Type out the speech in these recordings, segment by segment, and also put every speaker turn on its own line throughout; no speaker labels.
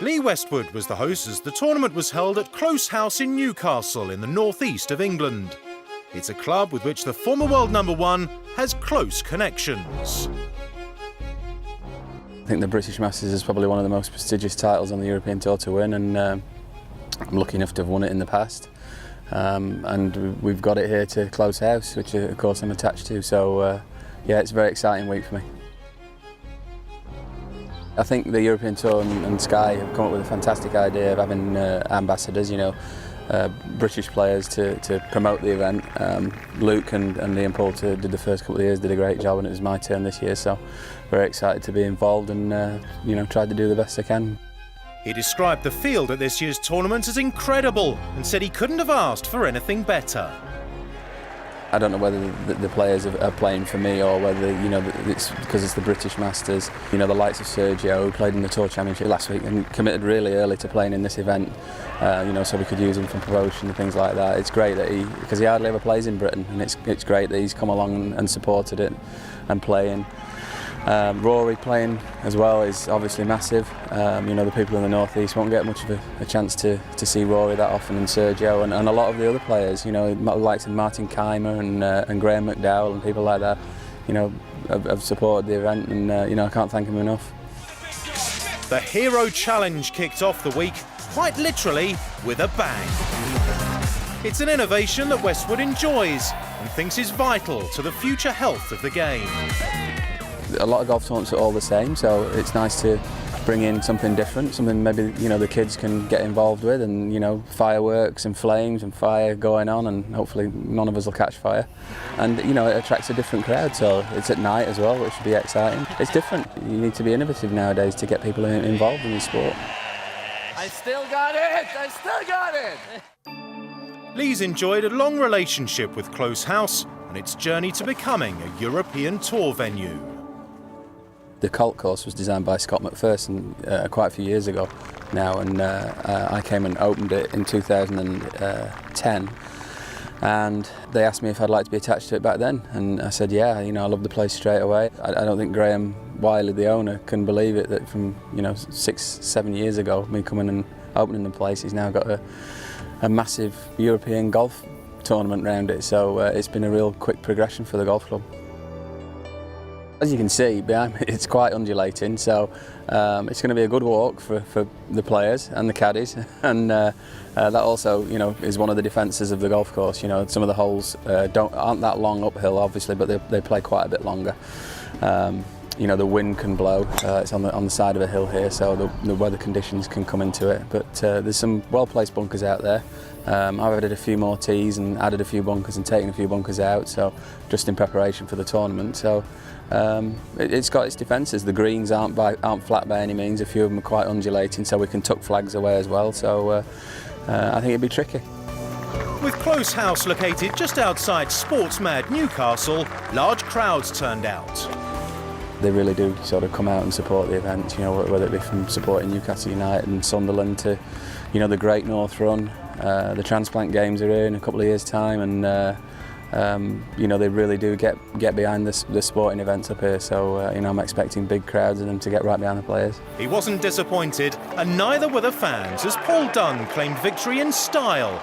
Lee Westwood was the host as the tournament was held at Close House in Newcastle in the northeast of England. It's a club with which the former world #1 has close connections.
I think the British Masters is probably one of the most prestigious titles on the European Tour to win, and I'm lucky enough to have won it in the past. And we've got it here to Close House, which of course I'm attached to, so yeah, it's a very exciting week for me. I think the European Tour and Sky have come up with a fantastic idea of having ambassadors, British players to promote the event. Luke and Liam Paul did the first couple of years, did a great job, and it was my turn this year, so very excited to be involved and tried to do the best I can.
He described the field at this year's tournament as incredible and said he couldn't have asked for anything better.
I don't know whether the players are playing for me or whether it's because it's the British Masters. The likes of Sergio, who played in the Tour Championship last week and committed really early to playing in this event, so we could use him for promotion and things like that. It's great that because he hardly ever plays in Britain, and it's great that he's come along and supported it and playing. Rory playing as well is obviously massive. The people in the northeast won't get much of a chance to see Rory that often, and Sergio and a lot of the other players. The likes of Martin Keimer and Graham McDowell and people like that. Have supported the event, and I can't thank them enough.
The Hero Challenge kicked off the week quite literally with a bang. It's an innovation that Westwood enjoys and thinks is vital to the future health of the game.
A lot of golf tournaments are all the same, so it's nice to bring in something different, something maybe the kids can get involved with, and fireworks and flames and fire going on, and hopefully none of us will catch fire. And it attracts a different crowd, so it's at night as well, which should be exciting. It's different. You need to be innovative nowadays to get people involved in the sport.
I still got it! I still got it!
Lee's enjoyed a long relationship with Close House and its journey to becoming a European Tour venue.
The Colt course was designed by Scott McPherson quite a few years ago now, and I came and opened it in 2010, and they asked me if I'd like to be attached to it back then, and I said yeah. I loved the place straight away. I don't think Graham Wiley, the owner, can believe it that from 6-7 years ago, me coming and opening the place, he's now got a massive European golf tournament around it, so it's been a real quick progression for the golf club. As you can see behind me, it's quite undulating, so it's going to be a good walk for the players and the caddies, and that also, is one of the defences of the golf course. Some of the holes aren't that long uphill, obviously, but they play quite a bit longer. The wind can blow. It's on the side of a hill here, so the weather conditions can come into it. But there's some well-placed bunkers out there. I've added a few more tees and added a few bunkers and taken a few bunkers out, so just in preparation for the tournament. So it's got its defences. The greens aren't flat by any means. A few of them are quite undulating, so we can tuck flags away as well. So I think it'd be tricky.
With Close House located just outside sports-mad Newcastle, large crowds turned out.
They really do sort of come out and support the event, whether it be from supporting Newcastle United and Sunderland to, the Great North Run. The Transplant Games are here in a couple of years' time, and they really do get behind the sporting events up here. So I'm expecting big crowds of them to get right behind the players.
He wasn't disappointed, and neither were the fans, as Paul Dunne claimed victory in style.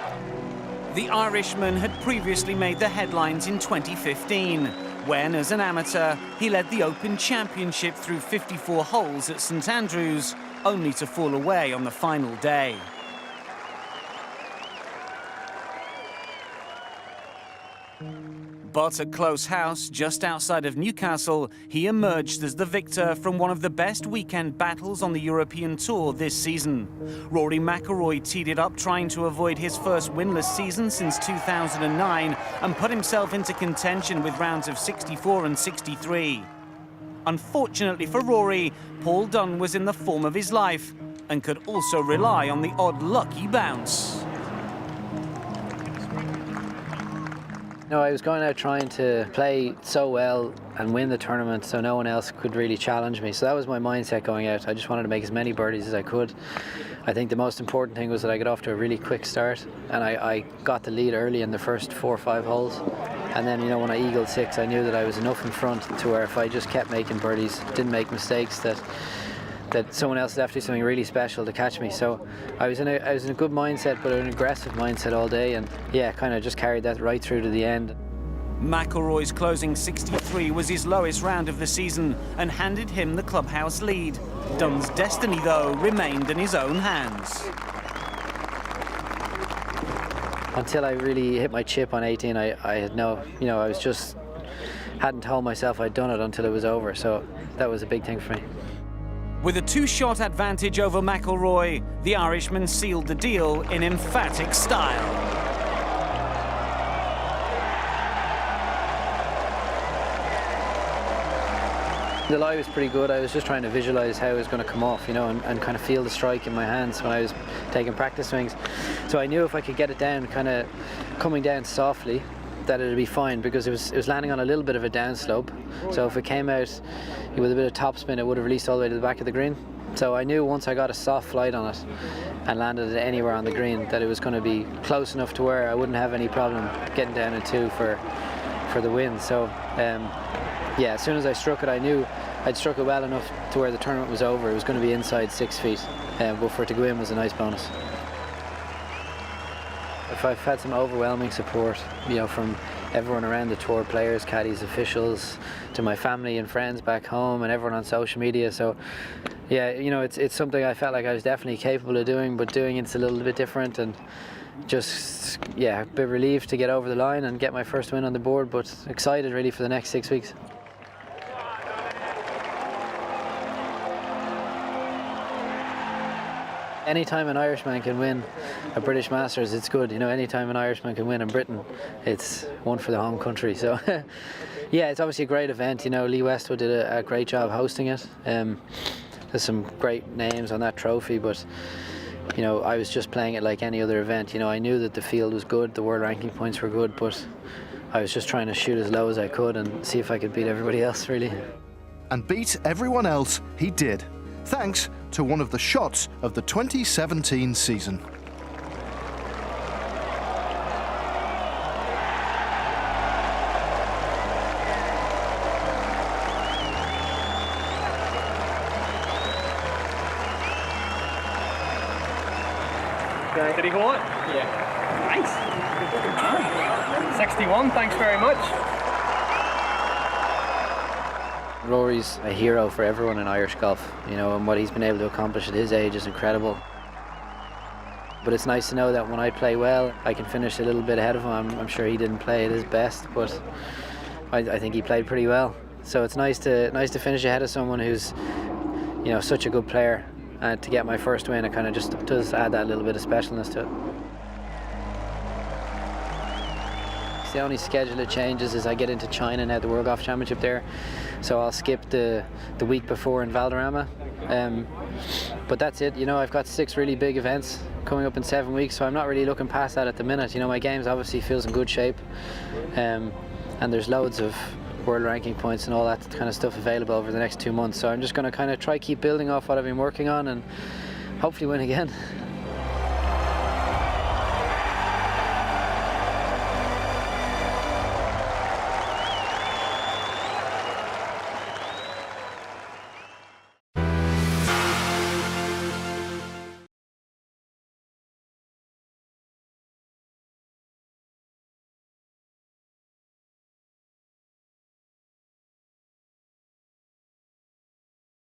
The Irishman had previously made the headlines in 2015, when, as an amateur, he led the Open Championship through 54 holes at St Andrews, only to fall away on the final day. But at Close House, just outside of Newcastle, he emerged as the victor from one of the best weekend battles on the European Tour this season. Rory McIlroy teed it up trying to avoid his first winless season since 2009 and put himself into contention with rounds of 64 and 63. Unfortunately for Rory, Paul Dunne was in the form of his life and could also rely on the odd lucky bounce.
I was going out trying to play so well and win the tournament so no one else could really challenge me. So that was my mindset going out. I just wanted to make as many birdies as I could. I think the most important thing was that I got off to a really quick start, and I got the lead early in the first 4 or 5 holes. And then, when I eagled 6, I knew that I was enough in front to where if I just kept making birdies, didn't make mistakes, that that someone else would have to do something really special to catch me. So I was in a good mindset, but an aggressive mindset all day, and yeah, kind of just carried that right through to the end.
McIlroy's closing 63 was his lowest round of the season and handed him the clubhouse lead. Dunne's destiny, though, remained in his own hands.
Until I really hit my chip on 18, I had no, I was just, hadn't told myself I'd done it until it was over, so that was a big thing for me.
With a 2-shot advantage over McIlroy, the Irishman sealed the deal in emphatic style.
The lie was pretty good. I was just trying to visualise how it was going to come off, and kind of feel the strike in my hands when I was taking practice swings. So I knew if I could get it down, kind of coming down softly, that it'd be fine, because it was landing on a little bit of a downslope. So if it came out with a bit of topspin, it would have released all the way to the back of the green. So I knew once I got a soft flight on it and landed it anywhere on the green, that it was going to be close enough to where I wouldn't have any problem getting down in 2 for the win. So yeah, as soon as I struck it, I knew I'd struck it well enough to where the tournament was over. It was going to be inside 6 feet, but for it to go in was a nice bonus. If I've had some overwhelming support, from everyone around the tour, players, caddies, officials, to my family and friends back home, and everyone on social media. So, yeah, it's something I felt like I was definitely capable of doing, but doing it's a little bit different, and just, yeah, a bit relieved to get over the line and get my first win on the board, but excited really for the next 6 weeks. Anytime an Irishman can win a British Masters, it's good. Anytime an Irishman can win in Britain, it's one for the home country. So, yeah, it's obviously a great event. Lee Westwood did a great job hosting it. There's some great names on that trophy, but I was just playing it like any other event. I knew that the field was good, the world ranking points were good, but I was just trying to shoot as low as I could and see if I could beat everybody else, really.
And beat everyone else he did, thanks to one of the shots of the 2017 season.
Did he hold it? Yeah. Nice. 61, thanks very much.
Rory's a hero for everyone in Irish golf, and what he's been able to accomplish at his age is incredible. But it's nice to know that when I play well, I can finish a little bit ahead of him. I'm sure he didn't play at his best, but I think he played pretty well. So it's nice to finish ahead of someone who's, such a good player. And to get my first win, it kind of just does add that little bit of specialness to it. The only schedule that changes is I get into China and have the World Golf Championship there, so I'll skip the week before in Valderrama. But that's it. I've got 6 really big events coming up in 7 weeks, so I'm not really looking past that at the minute. My games obviously feels in good shape, and there's loads of world ranking points and all that kind of stuff available over the next 2 months. So I'm just going to kind of keep building off what I've been working on and hopefully win again.